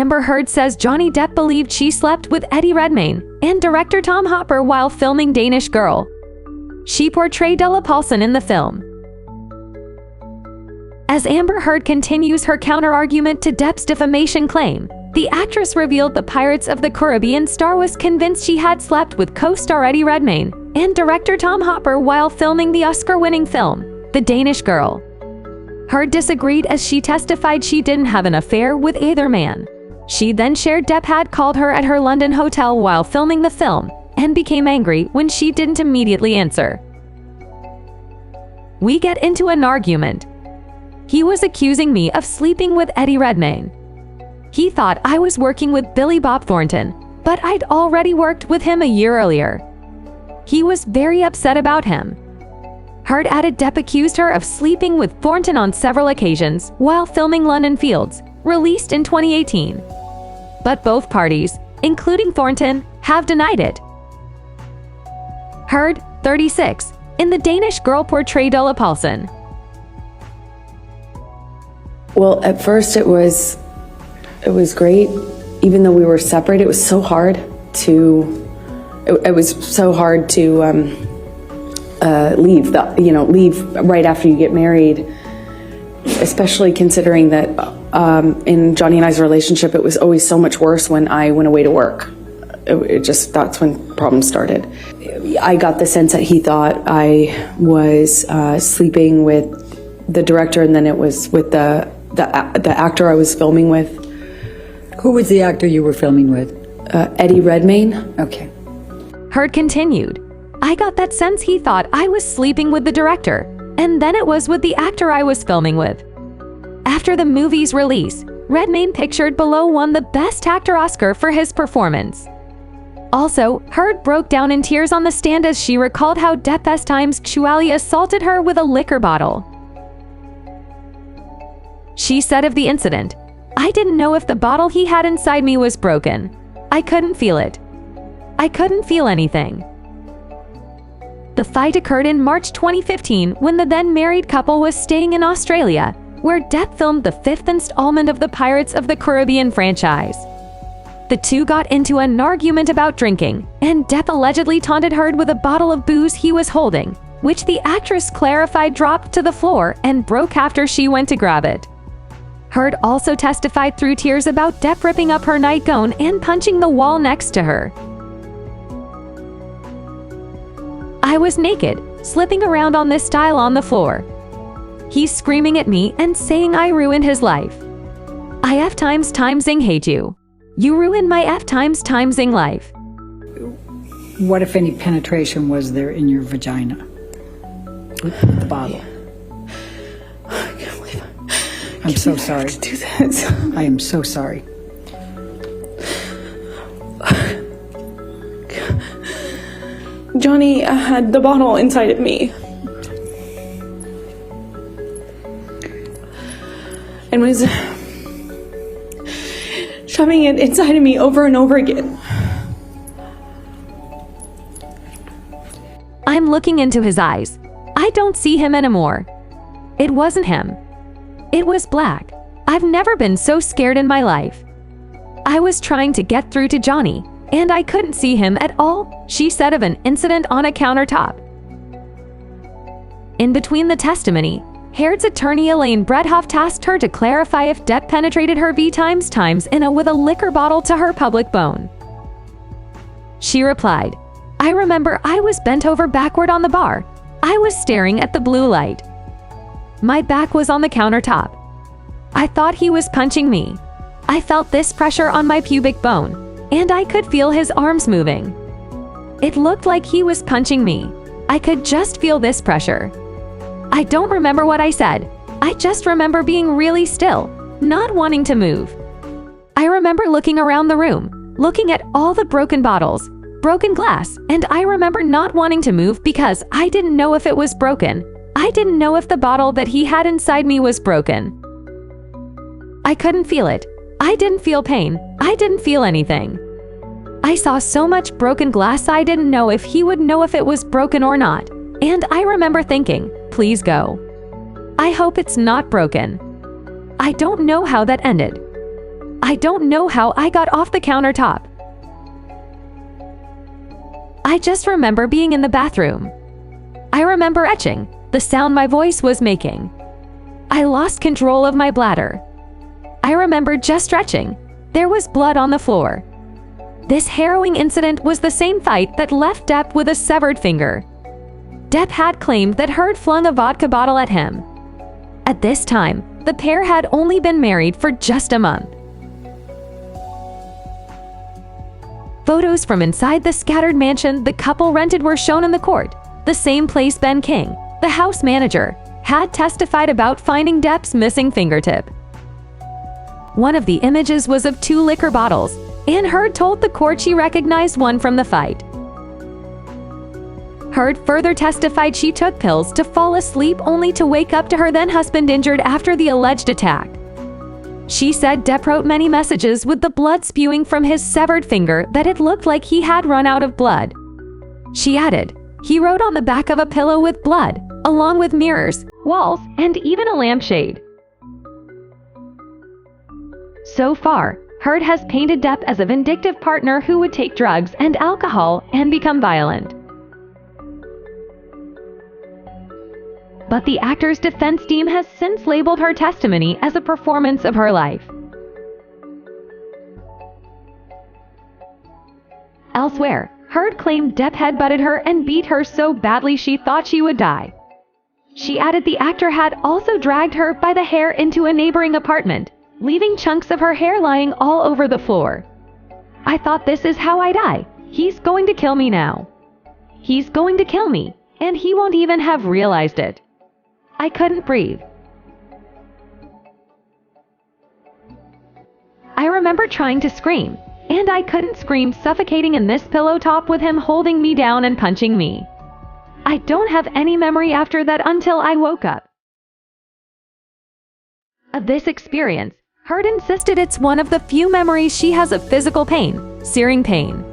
Amber Heard says Johnny Depp believed she slept with Eddie Redmayne and director Tom Hopper while filming Danish Girl. She portrayed Della Paulson in the film. As Amber Heard continues her counter-argument to Depp's defamation claim, the actress revealed the Pirates of the Caribbean star was convinced she had slept with co-star Eddie Redmayne and director Tom Hopper while filming the Oscar-winning film, The Danish Girl. Heard disagreed as she testified she didn't have an affair with either man. She then shared Depp had called her at her London hotel while filming the film and became angry when she didn't immediately answer. We get into an argument. He was accusing me of sleeping with Eddie Redmayne. He thought I was working with Billy Bob Thornton, but I'd already worked with him a year earlier. He was very upset about him. Heard added Depp accused her of sleeping with Thornton on several occasions while filming London Fields, released in 2018. But both parties, including Thornton, have denied it. Heard, 36, in The Danish Girl portrayed Della Paulson. Well, at first it was great. Even though we were separated, it was so hard to leave right after you get married, especially considering that in Johnny and I's relationship, it was always so much worse when I went away to work. That's when problems started. I got the sense that he thought I was sleeping with the director, and then it was with the actor I was filming with. Who was the actor you were filming with? Eddie Redmayne. Okay. Heard continued, I got that sense he thought I was sleeping with the director, and then it was with the actor I was filming with. After the movie's release, Redmayne pictured below won the Best Actor Oscar for his performance. Also, Heard broke down in tears on the stand as she recalled how Depp times sexually assaulted her with a liquor bottle. She said of the incident, I didn't know if the bottle he had inside me was broken. I couldn't feel it. I couldn't feel anything. The fight occurred in March 2015 when the then-married couple was staying in Australia, where Depp filmed the fifth installment of the Pirates of the Caribbean franchise. The two got into an argument about drinking, and Depp allegedly taunted Heard with a bottle of booze he was holding, which the actress clarified dropped to the floor and broke after she went to grab it. Heard also testified through tears about Depp ripping up her nightgown and punching the wall next to her. I was naked, slipping around on this tile on the floor. He's screaming at me and saying I ruined his life. I F***ing hate you. You ruined my F***ing life. What, if any, penetration was there in your vagina with the bottle? I can't believe it. I'm so sorry. Do this. I am so sorry. Johnny had the bottle inside of me and was shoving it inside of me over and over again. I'm looking into his eyes. I don't see him anymore. It wasn't him. It was black. I've never been so scared in my life. I was trying to get through to Johnny, and I couldn't see him at all, she said of an incident on a countertop. In between the testimony, Heard's attorney Elaine Bredhoff tasked her to clarify if Depp penetrated her with a liquor bottle to her public bone. She replied, I remember I was bent over backward on the bar. I was staring at the blue light. My back was on the countertop. I thought he was punching me. I felt this pressure on my pubic bone, and I could feel his arms moving. It looked like he was punching me. I could just feel this pressure. I don't remember what I said. I just remember being really still, not wanting to move. I remember looking around the room, looking at all the broken bottles, broken glass, and I remember not wanting to move because I didn't know if it was broken. I didn't know if the bottle that he had inside me was broken. I couldn't feel it. I didn't feel pain. I didn't feel anything. I saw so much broken glass I didn't know if he would know if it was broken or not. And I remember thinking, please go. I hope it's not broken. I don't know how that ended. I don't know how I got off the countertop. I just remember being in the bathroom. I remember etching, the sound my voice was making. I lost control of my bladder. I remember just stretching. There was blood on the floor. This harrowing incident was the same fight that left Depp with a severed finger. Depp had claimed that Heard flung a vodka bottle at him. At this time, the pair had only been married for just a month. Photos from inside the scattered mansion the couple rented were shown in the court, the same place Ben King, the house manager, had testified about finding Depp's missing fingertip. One of the images was of 2 liquor bottles, and Heard told the court she recognized one from the fight. Heard further testified she took pills to fall asleep only to wake up to her then-husband injured after the alleged attack. She said Depp wrote many messages with the blood spewing from his severed finger that it looked like he had run out of blood. She added, he wrote on the back of a pillow with blood, along with mirrors, walls, and even a lampshade. So far, Heard has painted Depp as a vindictive partner who would take drugs and alcohol and become violent. But the actor's defense team has since labeled her testimony as a performance of her life. Elsewhere, Heard claimed Depp headbutted her and beat her so badly she thought she would die. She added the actor had also dragged her by the hair into a neighboring apartment, leaving chunks of her hair lying all over the floor. I thought, this is how I die. He's going to kill me now. He's going to kill me, and he won't even have realized it. I couldn't breathe. I remember trying to scream, and I couldn't scream, suffocating in this pillow top with him holding me down and punching me. I don't have any memory after that until I woke up. Of this experience, Heard insisted it's one of the few memories she has of physical pain, searing pain.